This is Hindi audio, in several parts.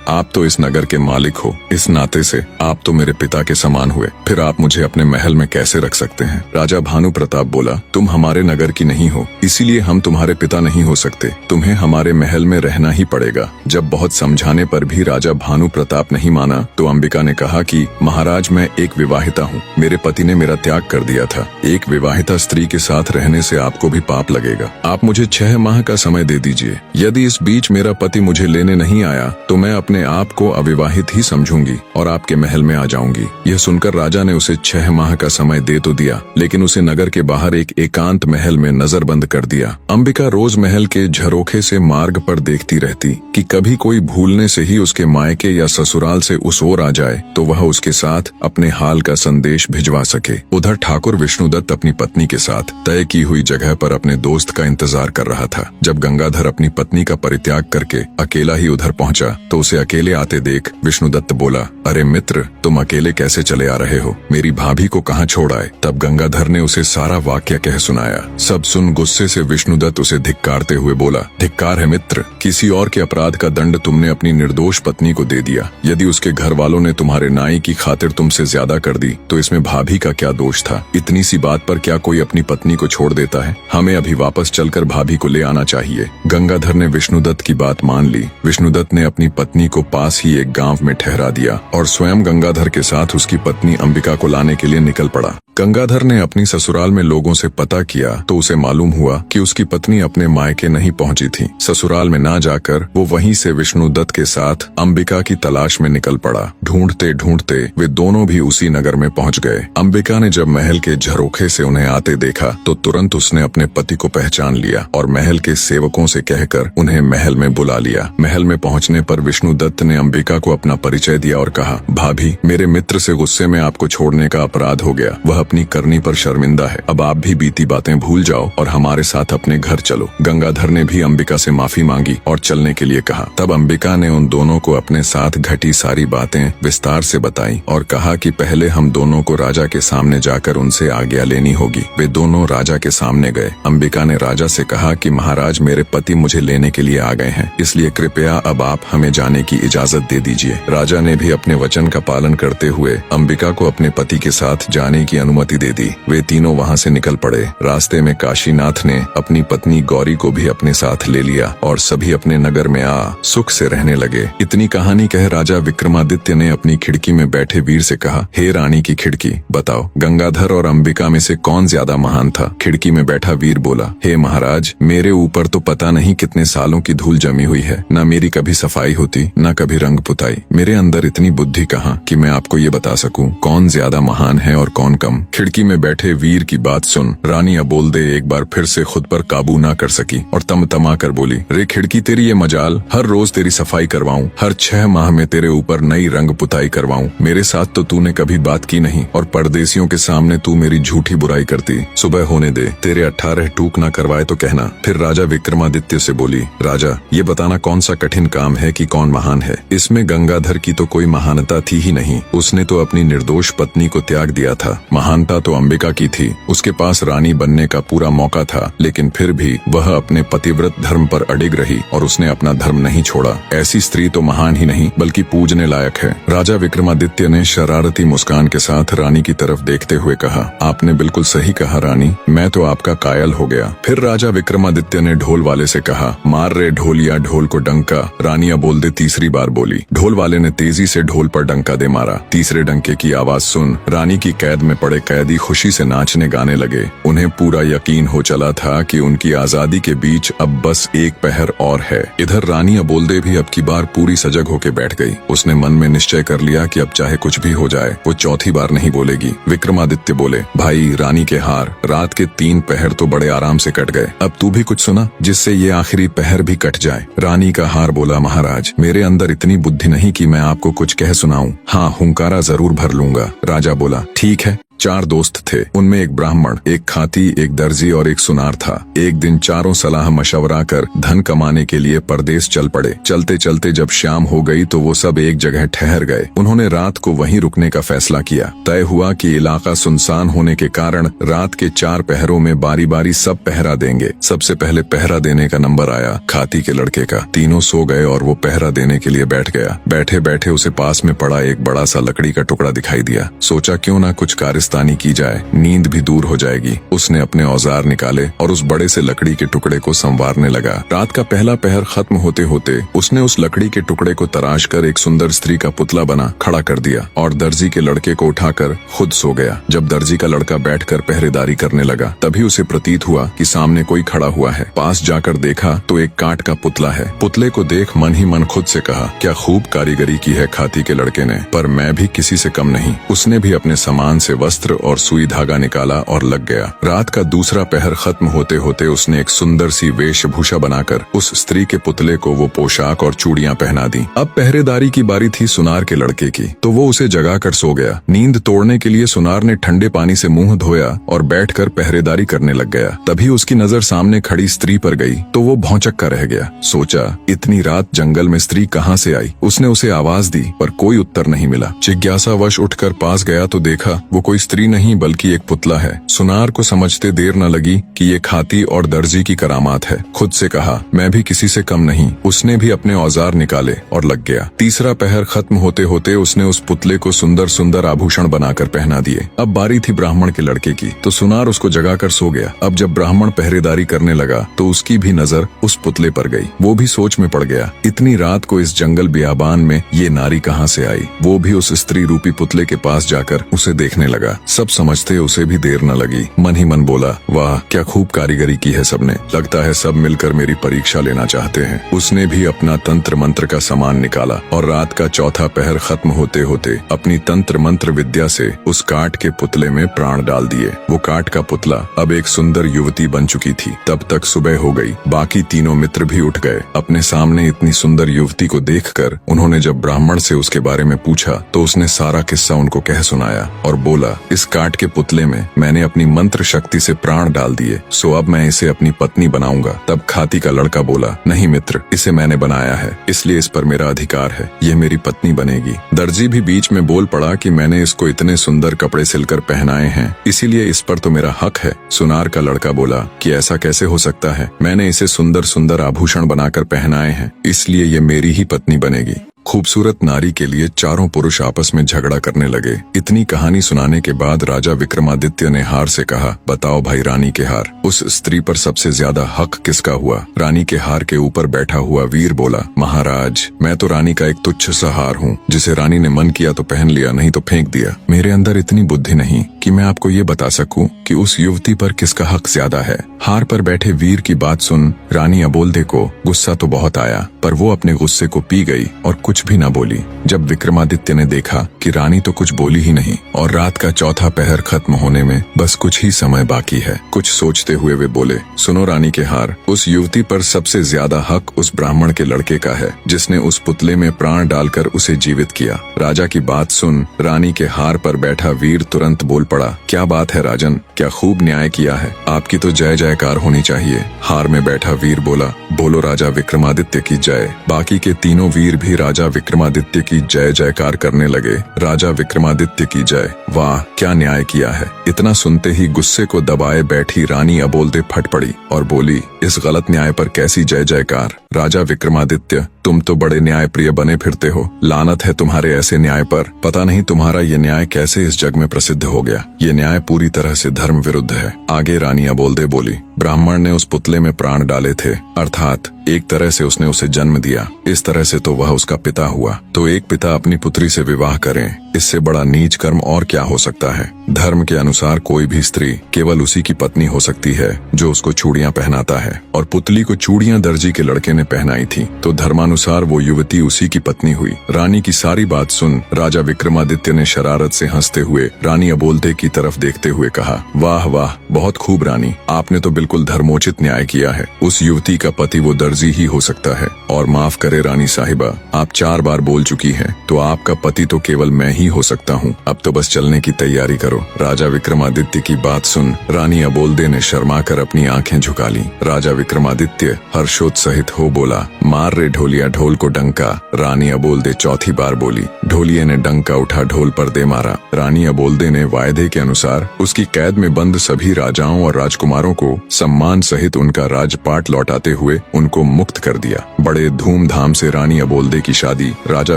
आप तो इस नगर के मालिक हो, इस नाते से आप तो मेरे पिता के समान हुए, फिर आप मुझे अपने महल में कैसे रख सकते हैं? राजा भानु प्रताप बोला, तुम हमारे नगर की नहीं हो, इसीलिए हम तुम्हारे पिता नहीं हो सकते, तुम्हें हमारे महल में रहना ही पड़ेगा। जब बहुत समझाने पर भी राजा भानु प्रताप नहीं माना तो अंबिका ने कहा कि महाराज, मैं एक विवाहिता हूँ, मेरे पति ने मेरा त्याग कर दिया था। एक विवाहिता स्त्री के साथ रहने से आपको भी पाप लगेगा। आप मुझे 6 माह का समय दे दीजिए। यदि इस बीच मेरा पति मुझे लेने नहीं आया तो मैं अपने आप को अविवाहित ही समझूंगी और आपके महल में आ जाऊंगी। यह सुनकर राजा ने उसे 6 माह का समय दे तो दिया, लेकिन उसे नगर के बाहर एक एकांत महल में नजरबंद कर दिया। अंबिका रोज महल के झरोखे से मार्ग पर देखती रहती कि कभी कोई भूलने से ही उसके मायके या ससुराल से उस ओर आ जाए तो वह उसके साथ अपने हाल का संदेश भिजवा सके। उधर ठाकुर विष्णुदत्त अपनी पत्नी के साथ तय की हुई जगह पर अपने दोस्त का इंतजार कर रहा था। जब गंगाधर अपनी पत्नी का परित्याग करके अकेला ही उधर पहुंचा तो उसे अकेले आते देख विष्णुदत्त बोला, अरे मित्र, तुम अकेले कैसे चले आ रहे हो? मेरी भाभी को कहाँ छोड़ आए? तब गंगाधर ने उसे सारा वाक्य कह सुनाया। सब सुन गुस्से से विष्णुदत्त उसे धिक्कारते हुए बोला, धिक्कार है मित्र, किसी और के अपराध का दंड तुमने अपनी निर्दोष पत्नी को दे दिया। यदि उसके घर वालों ने तुम्हारे नाई की खातिर तुमसे ज्यादा कर दी तो इसमें भाभी का क्या दोष था? इतनी सी बात पर क्या कोई अपनी पत्नी को छोड़ देता है? हमें अभी वापस चलकर भाभी को ले आना चाहिए। गंगाधर ने विष्णुदत्त की बात मान ली। विष्णुदत्त ने अपनी पत्नी को पास ही एक गांव में ठहरा दिया और स्वयं गंगाधर के साथ उसकी पत्नी अंबिका को लाने के लिए निकल पड़ा। गंगाधर ने अपनी ससुराल में लोगों से पता किया तो उसे मालूम हुआ कि उसकी पत्नी अपने मायके नहीं पहुंची थी। ससुराल में ना जाकर वो वहीं से विष्णुदत्त के साथ अंबिका की तलाश में निकल पड़ा। ढूंढते ढूंढते वे दोनों भी उसी नगर में पहुंच गए। अंबिका ने जब महल के झरोखे से उन्हें आते देखा तो तुरंत उसने अपने पति को पहचान लिया और महल के सेवकों से कहकर उन्हें महल में बुला लिया। महल में पहुंचने पर विष्णुदत्त ने अंबिका को अपना परिचय दिया और कहा, भाभी, मेरे मित्र से गुस्से में आपको छोड़ने का अपराध हो गया। वह अपनी करनी पर शर्मिंदा है। अब आप भी बीती बातें भूल जाओ और हमारे साथ अपने घर चलो। गंगाधर ने भी अंबिका से माफी मांगी और चलने के लिए कहा। तब अंबिका ने उन दोनों को अपने साथ घटी सारी बातें विस्तार से बताई और कहा कि पहले हम दोनों को राजा के सामने जाकर उनसे आज्ञा लेनी होगी। वे दोनों राजा के सामने गए। अंबिका ने राजा से कहा कि महाराज, मेरे पति मुझे लेने के लिए आ गए हैं, इसलिए कृपया अब आप हमें जाने की इजाजत दे दीजिए। राजा ने भी अपने वचन का पालन करते हुए अंबिका को अपने पति के साथ जाने की अनुमति दे दी। वे तीनों वहां से निकल पड़े। रास्ते में काशीनाथ ने अपनी पत्नी गौरी को भी अपने साथ ले लिया और सभी अपने नगर में आ सुख से रहने लगे। इतनी कहानी कह राजा विक्रमादित्य ने अपनी खिड़की में बैठे वीर से कहा, हे रानी की खिड़की, बताओ गंगाधर और अंबिका में से कौन ज्यादा महान था? खिड़की में बैठा वीर बोला, हे महाराज, मेरे ऊपर तो पता नहीं कितने सालों की धूल जमी हुई है। न मेरी कभी सफाई होती, न कभी रंग पुताई। मेरे अंदर इतनी बुद्धि कहाँ कि मैं आपको ये बता सकूं कौन ज्यादा महान है और कौन कम। खिड़की में बैठे वीर की बात सुन रानी अबोलदे एक बार फिर से खुद पर काबू ना कर सकी और तमा कर बोली, रे खिड़की, तेरी ये मजाल, हर रोज तेरी सफाई करवाऊं, हर 6 माह में तेरे ऊपर नई रंग पुताई करवाऊं। मेरे साथ तो तूने कभी बात की नहीं और परदेसियों के सामने तू मेरी झूठी बुराई करती। सुबह होने दे, तेरे 18 टूक ना करवाए तो कहना। फिर राजा विक्रमादित्य से बोली, राजा, ये बताना कौन सा कठिन काम है कि कौन महान है? इसमें गंगाधर की तो कोई महानता थी ही नहीं। उसने तो अपनी निर्दोष पत्नी को त्याग दिया था। महानता तो अंबिका की थी। उसके पास रानी बनने का पूरा मौका था, लेकिन फिर भी वह अपने पतिव्रत धर्म पर अडिग रही और उसने अपना धर्म नहीं छोड़ा। ऐसी स्त्री तो महान ही नहीं बल्कि पूजने लायक है। राजा विक्रमादित्य ने शरारती मुस्कान के साथ रानी की तरफ देखते हुए कहा, आपने बिल्कुल सही कहा रानी, मैं तो आपका कायल हो गया। फिर राजा विक्रमादित्य ने ढोल वाले से कहा, मार रे ढोलिया ढोल को डंका। रानी अबोलदे तीसरी बार बोली। ढोल वाले ने तेजी से ढोल पर डंका दे मारा। तीसरे डंके की आवाज सुन रानी की कैद में पड़े कैदी खुशी से नाचने गाने लगे। उन्हें पूरा यकीन हो चला था कि उनकी आजादी के बीच अब बस एक पहर और है। इधर रानी अबोलदे भी अब की बार पूरी सजग होके बैठ गई। उसने मन में निश्चय कर लिया कि अब चाहे कुछ भी हो जाए वो चौथी बार नहीं बोलेगी। विक्रमादित्य बोले, भाई, रानी के हार, रात के 3 पहर तो बड़े आराम से कट गए, अब तू भी कुछ सुना जिससे ये आखिरी पहर भी कट जाए। रानी का हार बोला, महाराज, मेरे अंदर इतनी बुद्धि नहीं कि मैं आपको कुछ कह सुनाऊं। हाँ, हुंकारा जरूर भर लूंगा। राजा बोला, ठीक है, 4 दोस्त थे। उनमें एक ब्राह्मण, एक खाती, एक दर्जी और एक सुनार था। एक दिन चारों सलाह मशवरा कर धन कमाने के लिए परदेश चल पड़े। चलते चलते जब शाम हो गई तो वो सब एक जगह ठहर गए। उन्होंने रात को वहीं रुकने का फैसला किया। तय हुआ कि इलाका सुनसान होने के कारण रात के 4 पहरों में बारी बारी सब पहरा देंगे। सबसे पहले पहरा देने का नंबर आया खाती के लड़के का। तीनों सो गए और वो पहरा देने के लिए बैठ गया। बैठे बैठे उसे पास में पड़ा एक बड़ा सा लकड़ी का टुकड़ा दिखाई दिया। सोचा क्यों ना कुछ कारस्तानी की जाए, नींद भी दूर हो जाएगी। उसने अपने औजार निकाले और उस बड़े से लकड़ी के टुकड़े को संवारने लगा। रात का पहला पहर खत्म होते होते उसने उस लकड़ी के टुकड़े को तराश कर एक सुंदर स्त्री का पुतला बना खड़ा कर दिया और दर्जी के लड़के को उठाकर खुद सो गया। जब दर्जी का लड़का बैठकर पहरेदारी करने लगा तभी उसे प्रतीत हुआ कि सामने कोई खड़ा हुआ है। पास जाकर देखा तो एक काठ का पुतला है। पुतले को देख मन ही मन खुद से कहा, क्या खूब कारीगरी की है खाती के लड़के ने, पर मैं भी किसी से कम नहीं। उसने भी अपने सामान से वस्त्र और सुई धागा निकाला और लग गया। रात का दूसरा पहर खत्म होते होते उसने एक सुंदर सी वेशभूषा बनाकर उस स्त्री के पुतले को वो पोशाक और चूड़ियां पहना दी। अब पहरेदारी की बारी थी सुनार के लड़के की, तो वो उसे जगा कर सो गया। नींद तोड़ने के लिए सुनार ने ठंडे पानी से मुंह धोया और बैठकर पहरेदारी करने लग गया। तभी उसकी नजर सामने खड़ी स्त्री पर गई तो वो भौंचक कर रह गया। सोचा इतनी रात जंगल में स्त्री कहाँ से आई। उसने उसे आवाज दी पर कोई उत्तर नहीं मिला। जिज्ञासावश उठकर पास गया तो देखा वो कोई स्त्री नहीं बल्कि एक पुतला है। सुनार को समझते देर न लगी कि ये खाती और दर्जी की करामात है। खुद से कहा, मैं भी किसी से कम नहीं। उसने भी अपने औजार निकाले और लग गया। तीसरा पहर खत्म होते होते उसने उस पुतले को सुंदर सुंदर आभूषण बनाकर पहना दिए। अब बारी थी ब्राह्मण के लड़के की, तो सुनार उसको जगाकर सो गया। अब जब ब्राह्मण पहरेदारी करने लगा तो उसकी भी नजर उस पुतले पर गई। वो भी सोच में पड़ गया, इतनी रात को इस जंगल बियाबान में ये नारी कहाँ से आई। वो भी उस स्त्री रूपी पुतले के पास जाकर उसे देखने लगा। सब समझते उसे भी देर न लगी। मन ही मन बोला, वाह क्या खूब कारीगरी की है सबने, लगता है सब मिलकर मेरी परीक्षा लेना चाहते हैं। उसने भी अपना तंत्र मंत्र का सामान निकाला और रात का चौथा पहर खत्म होते होते अपनी तंत्र मंत्र विद्या से उस काठ के पुतले में प्राण डाल दिए। वो काठ का पुतला अब एक सुंदर युवती बन चुकी थी। तब तक सुबह हो गई। बाकी तीनों मित्र भी उठ गए। अपने सामने इतनी सुंदर युवती को देखकर उन्होंने जब ब्राह्मण से उसके बारे में पूछा तो उसने सारा किस्सा उनको कह सुनाया और बोला, इस काठ के पुतले में मैंने अपनी मंत्र शक्ति से प्राण डाल दिए, सो अब मैं इसे अपनी पत्नी बनाऊंगा। तब खाती का लड़का बोला, नहीं मित्र, इसे मैंने बनाया है इसलिए इस पर मेरा अधिकार है, ये मेरी पत्नी बनेगी। दर्जी भी बीच में बोल पड़ा कि मैंने इसको इतने सुंदर कपड़े सिलकर पहनाए हैं इसीलिए इस पर तो मेरा हक है। सुनार का लड़का बोला कि ऐसा कैसे हो सकता है, मैंने इसे सुंदर सुंदर आभूषण बनाकर पहनाए हैं इसलिए ये मेरी ही पत्नी बनेगी। खूबसूरत नारी के लिए चारों पुरुष आपस में झगड़ा करने लगे। इतनी कहानी सुनाने के बाद राजा विक्रमादित्य ने हार से कहा, बताओ भाई रानी के हार, उस स्त्री पर सबसे ज्यादा हक किसका हुआ। रानी के हार के ऊपर बैठा हुआ वीर बोला, महाराज मैं तो रानी का एक तुच्छ सा हार हूँ, जिसे रानी ने मन किया तो पहन लिया, नहीं तो फेंक दिया। मेरे अंदर इतनी बुद्धि नहीं कि मैं आपको ये बता सकूं कि उस युवती पर किसका हक ज्यादा है। हार पर बैठे वीर की बात सुन रानी अबोल्दे को गुस्सा तो बहुत आया, पर वो अपने गुस्से को पी गई और कुछ भी न बोली। जब विक्रमादित्य ने देखा कि रानी तो कुछ बोली ही नहीं और रात का चौथा पहर खत्म होने में बस कुछ ही समय बाकी है, कुछ सोचते हुए वे बोले, सुनो रानी के हार, उस युवती पर सबसे ज्यादा हक उस ब्राह्मण के लड़के का है जिसने उस पुतले में प्राण डालकर उसे जीवित किया। राजा की बात सुन रानी के हार पर बैठा वीर तुरंत बोल पड़ा, क्या बात है राजन, क्या खूब न्याय किया है, आपकी तो जय जयकार होनी चाहिए। हार में बैठा वीर बोला, बोलो राजा विक्रमादित्य की जय। बाकी के तीनों वीर भी राजा विक्रमादित्य की जय जयकार करने लगे। राजा विक्रमादित्य की जय, वाह क्या न्याय किया है। इतना सुनते ही गुस्से को दबाए बैठी रानी अबोल्दे फट पड़ी और बोली, इस गलत न्याय पर कैसी जय जयकार। राजा विक्रमादित्य तुम तो बड़े न्याय प्रिय बने फिरते हो, लानत है तुम्हारे ऐसे न्याय पर। पता नहीं तुम्हारा ये न्याय कैसे इस जग में प्रसिद्ध हो गया, ये न्याय पूरी तरह से धर्म विरुद्ध है। आगे रानी अबोल्दे बोली, ब्राह्मण ने उस पुतले में प्राण डाले थे, अर्थात एक तरह से उसने उसे जन्म दिया, इस तरह से तो वह उसका पिता हुआ। तो एक पिता अपनी पुत्री से विवाह करें, इससे बड़ा नीच कर्म और क्या हो सकता है। धर्म के अनुसार कोई भी स्त्री केवल उसी की पत्नी हो सकती है जो उसको चूड़ियां पहनाता है, और पुतली को चूड़ियां दर्जी के लड़के ने पहनाई थी, तो धर्मानुसार वो युवती उसी की पत्नी हुई। रानी की सारी बात सुन राजा विक्रमादित्य ने शरारत से हंसते हुए रानी अबोल्दे की तरफ देखते हुए कहा, वाह वाह बहुत खूब रानी, आपने तो बिल्कुल धर्मोचित न्याय किया है। उस युवती का पति वो दर्जी ही हो सकता है, और माफ करे रानी साहिबा, आप 4 बार बोल चुकी हैं, तो आपका पति तो केवल मैं ही नहीं हो सकता हूँ, अब तो बस चलने की तैयारी करो। राजा विक्रमादित्य की बात सुन रानी अबोल्दे ने शर्माकर अपनी आंखें झुका ली। राजा विक्रमादित्य हर्षोत्साहित हो बोला, मार रे ढोलिया ढोल को डंका। रानी अबोल्दे चौथी बार बोली। ढोलिये ने डंका उठा ढोल पर दे मारा। रानी अबोल्दे ने वायदे के अनुसार उसकी कैद में बंद सभी राजाओं और राजकुमारों को सम्मान सहित उनका राजपाट लौटाते हुए उनको मुक्त कर दिया। बड़े धूमधाम से रानी अबोल्दे की शादी राजा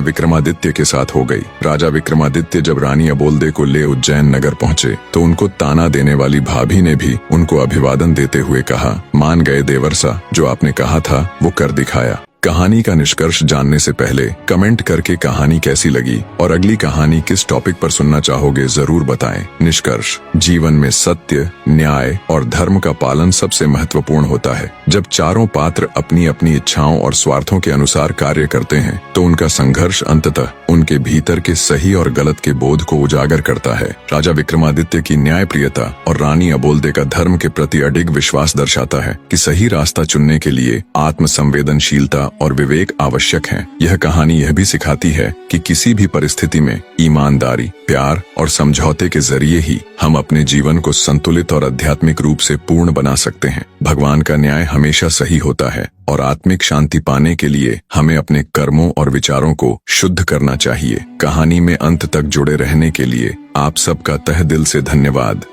विक्रमादित्य के साथ हो गई। राजा विक्रमादित्य जब रानी अबोल्दे को ले उज्जैन नगर पहुँचे तो उनको ताना देने वाली भाभी ने भी उनको अभिवादन देते हुए कहा, मान गए देवर्षा, जो आपने कहा था वो कर दिखाया। कहानी का निष्कर्ष जानने से पहले कमेंट करके कहानी कैसी लगी और अगली कहानी किस टॉपिक पर सुनना चाहोगे जरूर बताएं। निष्कर्ष, जीवन में सत्य, न्याय और धर्म का पालन सबसे महत्वपूर्ण होता है। जब चारों पात्र अपनी अपनी इच्छाओं और स्वार्थों के अनुसार कार्य करते हैं तो उनका संघर्ष अंततः उनके भीतर के सही और गलत के बोध को उजागर करता है। राजा विक्रमादित्य की न्यायप्रियता और रानी अबोल्दे का धर्म के प्रति अडिग विश्वास दर्शाता है कि सही रास्ता चुनने के लिए आत्मसंवेदनशीलता और विवेक आवश्यक है। यह कहानी यह भी सिखाती है कि किसी भी परिस्थिति में ईमानदारी, प्यार और समझौते के जरिए ही हम अपने जीवन को संतुलित और आध्यात्मिक रूप से पूर्ण बना सकते हैं। भगवान का न्याय हमेशा सही होता है और आत्मिक शांति पाने के लिए हमें अपने कर्मों और विचारों को शुद्ध करना चाहिए। कहानी में अंत तक जुड़े रहने के लिए आप सबका तहे दिल से धन्यवाद।